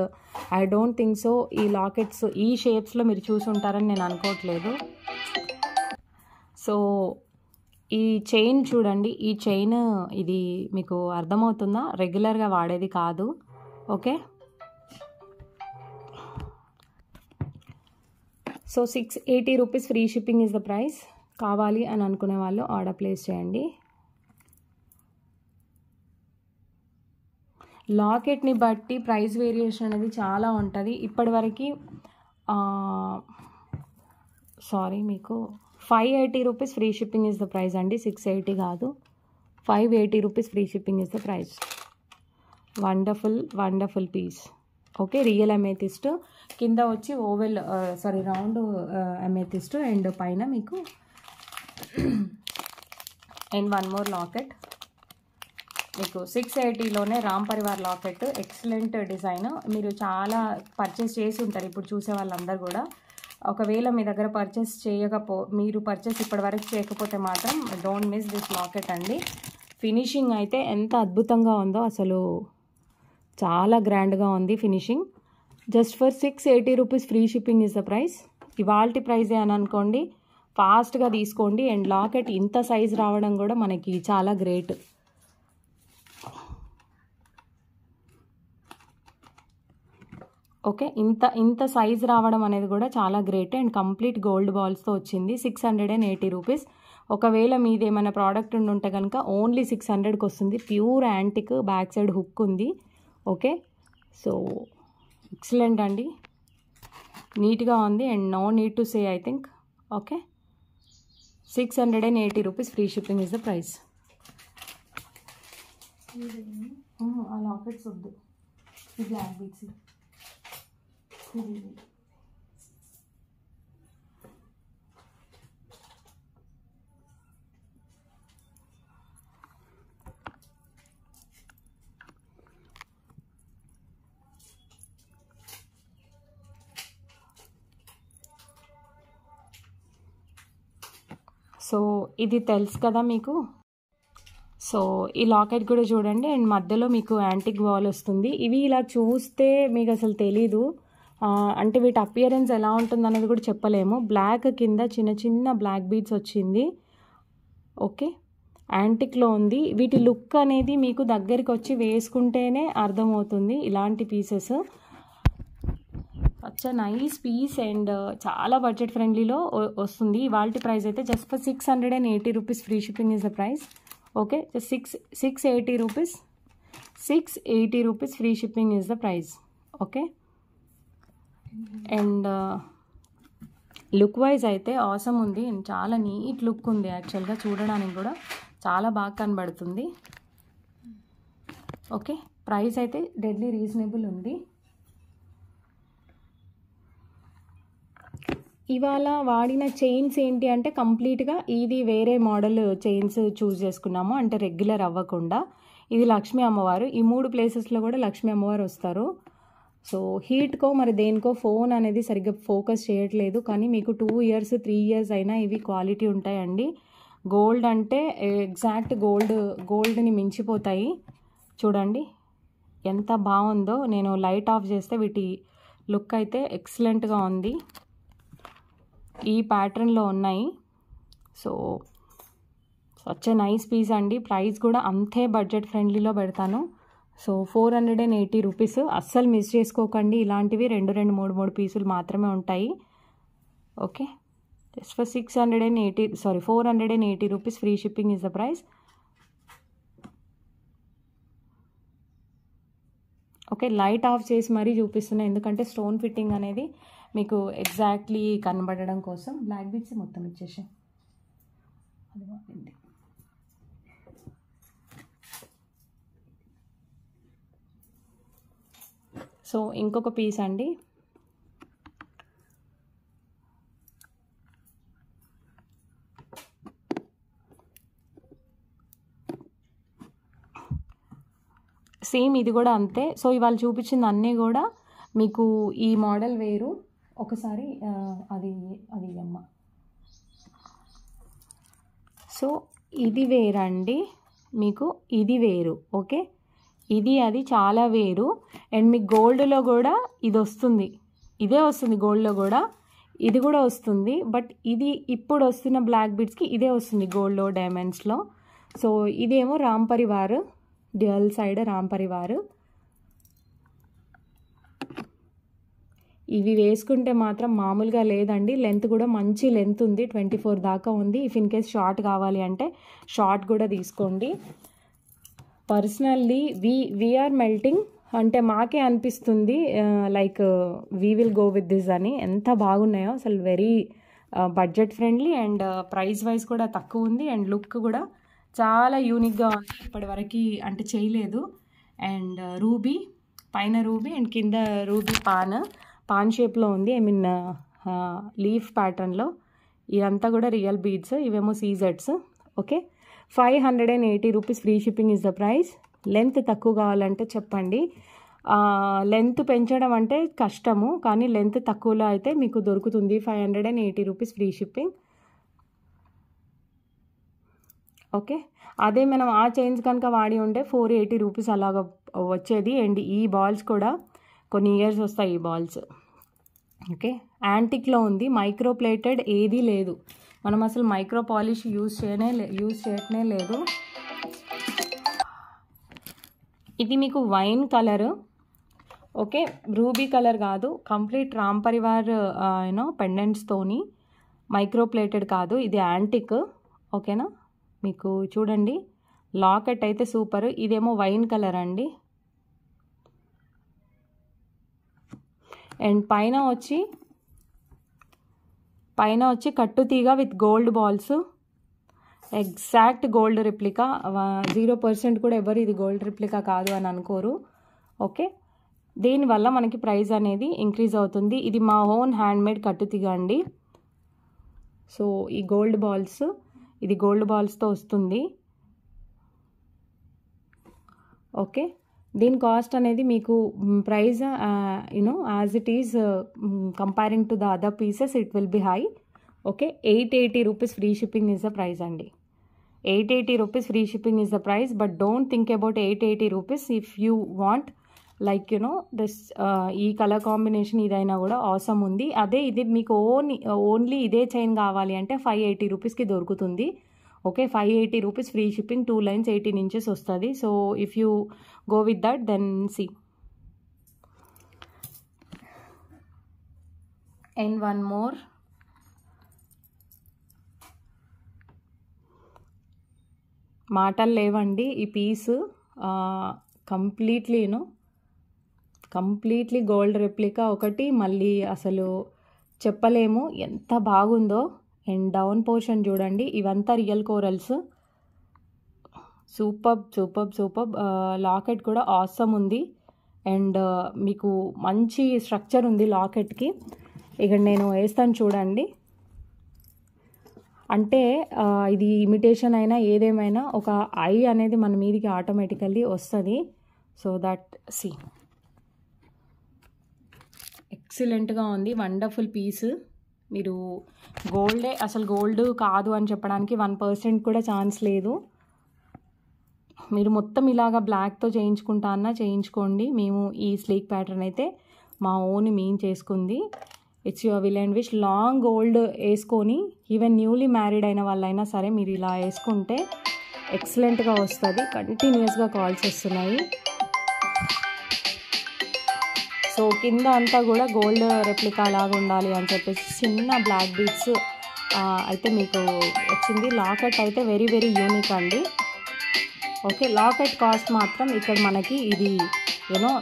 I don't think so ఈ లాకెట్స్ ఈ షేప్స్లో మీరు చూసి ఉంటారని నేను అనుకోవట్లేదు. సో ఈ చైన్ చూడండి, ఈ చైన్ ఇది మీకు అర్థమవుతుందా, రెగ్యులర్గా వాడేది కాదు. Okay so 680 rupees free shipping is the price. కావాలి అని అనుకునే వాళ్ళు ఆర్డర్ ప్లేస్ చేయండి. లాకెట్ని బట్టి ప్రైస్ వేరియేషన్ అనేది చాలా ఉంటుంది. ఇప్పటివరకు మీకు 580 rupees free shipping is the price అండి. 680 కాదు, 580 rupees free shipping is the price. Wonderful piece. Okay real amethyst, కింద వచ్చి ఓవెల్ రౌండ్ అమెథిస్ట్ అండ్ పైన మీకు అండ్ వన్ మోర్ లాకెట్. మీకు 680లోనే Ram Parivar locket, excellent design. మీరు చాలా పర్చేస్ చేసి ఉంటారు ఇప్పుడు చూసే వాళ్ళందరూ కూడా. ఒకవేళ మీ దగ్గర మీరు పర్చేస్ ఇప్పటివరకు చేయకపోతే మాత్రం డోంట్ మిస్ దిస్ లాకెట్ అండి. ఫినిషింగ్ అయితే ఎంత అద్భుతంగా ఉందో, అసలు చాలా గ్రాండ్గా ఉంది finishing. Just for 680 rupees free shipping is the price. ఇవాల్టి ప్రైజే అని అనుకోండి, ఫాస్ట్గా తీసుకోండి. అండ్ లాకెట్ ఇంత సైజ్ రావడం కూడా మనకి చాలా గ్రేట్. ఓకే ఇంత సైజ్ రావడం అనేది కూడా చాలా గ్రేట్. అండ్ కంప్లీట్ గోల్డ్ బాల్స్తో వచ్చింది. 680 రూపీస్. ఒకవేళ మీది ఏమైనా ప్రోడక్ట్ ఉంటే కనుక ఓన్లీ 600కి వస్తుంది. Pure antique, back side hook ఉంది. ఓకే సో ఎక్సలెంట్ అండి, నీట్గా ఉంది and no need to say I think. Okay 680 rupees free shipping is the price. ఆ లాకెట్స్ వద్దు, ఈ బ్లాక్ బీడ్స్. సో ఇది తెలుసు కదా మీకు. సో ఈ లాకెట్ కూడా చూడండి అండ్ మధ్యలో మీకు యాంటిక్ వాల్ వస్తుంది. ఇవి ఇలా చూస్తే మీకు అసలు తెలీదు, అంటే వీటి అపియరెన్స్ ఎలా ఉంటుంది అనేది కూడా చెప్పలేము. బ్లాక్ కింద చిన్న బ్లాక్ బీడ్స్ వచ్చింది. ఓకే యాంటిక్లో ఉంది. వీటి లుక్ అనేది మీకు దగ్గరికి వచ్చి వేసుకుంటేనే అర్థమవుతుంది. ఇలాంటి పీసెస్ అచ్చా నైస్ పీస్ అండ్ చాలా బడ్జెట్ ఫ్రెండ్లీలో వస్తుంది. ఇవాల్టి ప్రైస్ అయితే just for 680 rupees free shipping is the price. Okay 680 rupees, 680 rupees free shipping is the price. Okay and look wise అయితే ఆసమ్ ఉంది అండ్ చాలా నీట్ లుక్ ఉంది. యాక్చువల్గా చూడడానికి కూడా చాలా బాగా కనబడుతుంది. ఓకే ప్రైస్ అయితే డెడ్లీ రీజనబుల్ ఉంది. ఇవాళ వాడిన చైన్స్ ఏంటి అంటే కంప్లీట్గా ఇది వేరే మోడల్ చైన్స్ చూస్ చేసుకున్నాము, అంటే రెగ్యులర్ అవ్వకుండా. ఇది లక్ష్మీ అమ్మవారు. ఈ 3 ప్లేసెస్లో కూడా లక్ష్మీ అమ్మవారు వస్తారు. సో హీట్కో మరి దేనికో ఫోన్ అనేది సరిగ్గా ఫోకస్ చేయట్లేదు, కానీ మీకు 2 ఇయర్స్ 3 ఇయర్స్ అయినా ఇవి క్వాలిటీ ఉంటాయండి. గోల్డ్ అంటే ఎగ్జాక్ట్ గోల్డ్ని మించిపోతాయి. చూడండి ఎంత బాగుందో. నేను లైట్ ఆఫ్ చేస్తే వీటి లుక్ అయితే ఎక్సలెంట్గా ఉంది. ఈ ప్యాటర్న్లో ఉన్నాయి. So such a nice piece అండి. ప్రైస్ కూడా అంతే బడ్జెట్ ఫ్రెండ్లీలో పెడతాను. So 480 rupees. అస్సలు మిస్ చేసుకోకండి. ఇలాంటివి 2 3 పీసులు మాత్రమే ఉంటాయి. Okay, just for 480 rupees. Free shipping is the price. Okay, light of చేసి మరీ చూపిస్తున్నాను, ఎందుకంటే స్టోన్ ఫిట్టింగ్ అనేది మీకు ఎగ్జాక్ట్లీ కనబడడం కోసం. బ్లాక్ బీడ్స్ మొత్తం ఇచ్చేసి అది బాగుంది. సో ఇంకొక పీస్ అండి. సేమ్ ఇది కూడా అంతే. సో ఇవాళ చూపించింది అన్నీ కూడా మీకు ఈ మోడల్ వేరు. ఒకసారి అది అమ్మ. సో ఇది వేరండి, మీకు ఇది వేరు. ఓకే, ఇది అది చాలా వేరు. అండ్ మీకు గోల్డ్లో కూడా ఇది వస్తుంది, ఇదే వస్తుంది. గోల్డ్లో కూడా ఇది కూడా వస్తుంది. బట్ ఇది ఇప్పుడు వస్తున్న బ్లాక్ బీడ్స్కి ఇదే వస్తుంది గోల్డ్లో, డైమండ్స్లో. సో ఇదేమో రామ్ పరివార్, డ్యూయల్ సైడ్ రామ్ పరివార్. ఇవి వేసుకుంటే మాత్రం మామూలుగా లేదండి. లెంత్ కూడా మంచి లెంత్ ఉంది, 24 దాకా ఉంది. ఇఫ్ ఇన్ కేస్ షార్ట్ కావాలి అంటే షార్ట్ కూడా తీసుకోండి. పర్సనల్లీ వీఆర్ మెల్టింగ్ అంటే మాకే అనిపిస్తుంది like we will go with this అని. ఎంత బాగున్నాయో అసలు. Very budget friendly and price wise కూడా తక్కువ ఉంది. అండ్ లుక్ కూడా చాలా యూనిక్గా ఉంది. ఇప్పటివరకు అంటే చేయలేదు. అండ్ రూబీ, పైన రూబీ అండ్ కింద రూబీ పాన్ షేప్లో ఉంది. ఐ మీన్ లీఫ్ ప్యాటర్న్లో. ఇదంతా కూడా రియల్ బీడ్స్. ఇవేమో సీజెడ్స్. Okay, 580 rupees. Free shipping is the price. Length తక్కువ కావాలంటే చెప్పండి. లెంత్ పెంచడం అంటే కష్టము, కానీ లెంత్ తక్కువలో అయితే మీకు దొరుకుతుంది. 580 రూపీస్ ఫ్రీ షిప్పింగ్. ఓకే, అదే మనం ఆ చైన్స్ కనుక వాడి ఉంటే 480 రూపీస్ అలాగ వచ్చేది. అండ్ ఈ బాల్స్ కూడా కొన్ని ఇయర్స్ వస్తాయి ఈ బాల్స్. ఓకే, యాంటిక్లో ఉంది. మైక్రో ప్లేటెడ్ ఏదీ లేదు. మనం అసలు మైక్రో పాలిష్ యూజ్ చేయటమే లేదు. ఇది మీకు wine colour. Okay, ruby colour కాదు, కంప్లీట్ రామ్ పరివార్ పెండెంట్స్తోని. మైక్రో ప్లేటెడ్ కాదు, ఇది యాంటిక్. ఓకేనా, మీకు చూడండి లాకెట్ అయితే సూపర్. ఇదేమో వైన్ కలర్ అండి. అండ్ పైన వచ్చి కట్టుతీగ with gold balls. Exact gold replica. 0% కూడా ఎవరు ఇది గోల్డ్ రిప్లికా కాదు అని అనుకోరు. ఓకే, దీనివల్ల మనకి ప్రైస్ అనేది ఇంక్రీజ్ అవుతుంది. ఇది మా ఓన్ హ్యాండ్మేడ్ కట్టుతీగ అండి. సో ఈ గోల్డ్ బాల్స్, ఇది గోల్డ్ బాల్స్తో వస్తుంది. ఓకే, దీని కాస్ట్ అనేది మీకు price as it is comparing to the other pieces it will be high. Okay, 880 rupees free shipping is the price అండి. 880 rupees free shipping is the price. But don't think about 880 rupees if you want like this ఈ colour combination ఇదైనా కూడా awesome ఉంది. అదే ఇది మీకు only ఇదే chain కావాలి అంటే 580 రూపీస్కి దొరుకుతుంది. Okay, 580 rupees free shipping. 2 lines 18 inches వస్తుంది. So if you go with that then see. And one more. మాటలు లేవండి. ఈ పీస్ కంప్లీట్లీ గోల్డ్ రెప్లికా. ఒకటి మళ్ళీ అసలు చెప్పలేము ఎంత బాగుందో. అండ్ డౌన్ పోర్షన్ చూడండి, ఇవంతా రియల్ కోరల్స్. సూపర్. లాకెట్ కూడా ఆసమ్ ఉంది. అండ్ మీకు మంచి స్ట్రక్చర్ ఉంది లాకెట్కి. ఇక్కడ నేను వేస్తాను చూడండి. అంటే ఇది ఇమిటేషన్ అయినా ఏదేమైనా ఒక ఐ అనేది మన మీదికి ఆటోమేటికల్లీ వస్తుంది. సో దట్ సి ఎక్సలెంట్గా ఉంది, వండర్ఫుల్ పీస్. మీరు గోల్డే, అసలు గోల్డ్ కాదు అని చెప్పడానికి 1% కూడా ఛాన్స్ లేదు. మీరు మొత్తం ఇలాగా బ్లాక్తో చేయించుకుంటా అన్నా చేయించుకోండి. మేము ఈ స్లీక్ ప్యాటర్న్ అయితే మా ఓన్ మేము చేసుకుంది. It's your will and wish. Long gold వేసుకొని ఈవెన్ న్యూలీ మ్యారీడ్ అయిన వాళ్ళైనా సరే మీరు ఇలా వేసుకుంటే ఎక్సలెంట్గా వస్తుంది. కంటిన్యూస్గా కాల్స్ వస్తున్నాయి. సో కింద అంతా కూడా గోల్డ్ రెప్లికా లాగా ఉండాలి అని చెప్పేసి చిన్న బ్లాక్ బీడ్స్ అయితే మీకు వచ్చింది. లాకెట్ అయితే వెరీ వెరీ యూనిక్ అండి. ఓకే, లాకెట్ కాస్ట్ మాత్రం ఇక్కడ మనకి ఇది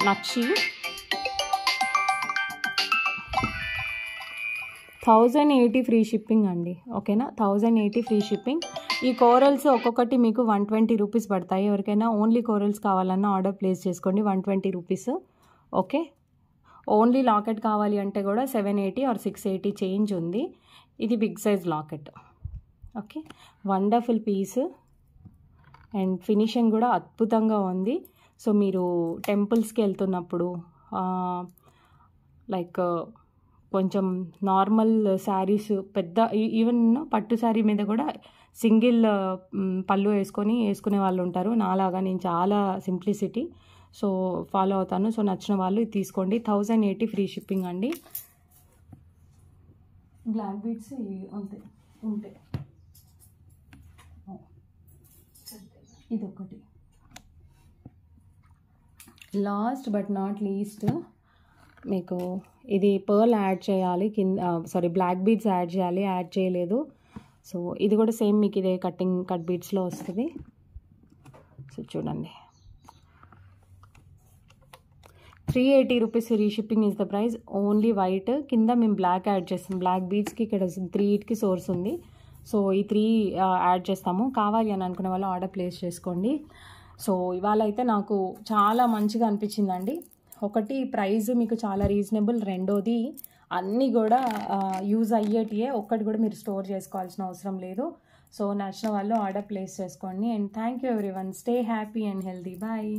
నక్షి 1080 ఫ్రీ షిప్పింగ్ అండి. ఓకేనా, 1080 ఫ్రీ షిప్పింగ్. ఈ కోరల్స్ ఒక్కొక్కటి మీకు 120 రూపీస్ పడతాయి. ఎవరికైనా ఓన్లీ కోరల్స్ కావాలన్నా ఆర్డర్ ప్లేస్ చేసుకోండి, 120 రూపీస్. ఓకే, ఓన్లీ లాకెట్ కావాలి అంటే కూడా 780 ఆర్ 680 చేంజ్ ఉంది. ఇది big size locket. Okay, wonderful piece and finishing కూడా అద్భుతంగా ఉంది. సో మీరు టెంపుల్స్కి వెళ్తున్నప్పుడు లైక్ కొంచెం నార్మల్ శారీస్, పెద్ద ఈవెన్ పట్టు శారీ మీద కూడా సింగిల్ పళ్ళు వేసుకునే వాళ్ళు ఉంటారు. నాలాగా నేను చాలా సింప్లిసిటీ సో ఫాలో అవుతాను. సో నచ్చిన వాళ్ళు ఇది తీసుకోండి. 1080 ఫ్రీ షిప్పింగ్ అండి. బ్లాక్ బీడ్స్ అంతే ఉంటాయి. ఇదొకటి. లాస్ట్ బట్ నాట్ లీస్ట్ మీకు ఇది పర్ల్ యాడ్ చేయాలి కింద, బ్లాక్ బీడ్స్ యాడ్ చేయాలి, యాడ్ చేయలేదు. సో ఇది కూడా సేమ్ మీకు ఇదే కట్ బీడ్స్లో వస్తుంది. సో చూడండి, 380 rupees free shipping is the price. Only white, కింద మేము బ్లాక్ యాడ్ చేస్తాం. బ్లాక్ బీడ్స్కి ఇక్కడ 3 సోర్స్ ఉంది. సో ఈ 3 యాడ్ చేస్తాము. కావాలి అని అనుకునే వాళ్ళు ఆర్డర్ ప్లేస్ చేసుకోండి. సో ఇవాళ అయితే నాకు చాలా మంచిగా అనిపించిందండి. ఒకటి, ప్రైస్ మీకు చాలా రీజనబుల్. రెండోది అన్నీ కూడా యూజ్ అయ్యేటియే, ఒక్కటి కూడా మీరు స్టోర్ చేసుకోవాల్సిన అవసరం లేదు. సో నచ్చిన వాళ్ళు ఆర్డర్ ప్లేస్ చేసుకోండి. And thank you everyone. Stay happy and healthy. Bye.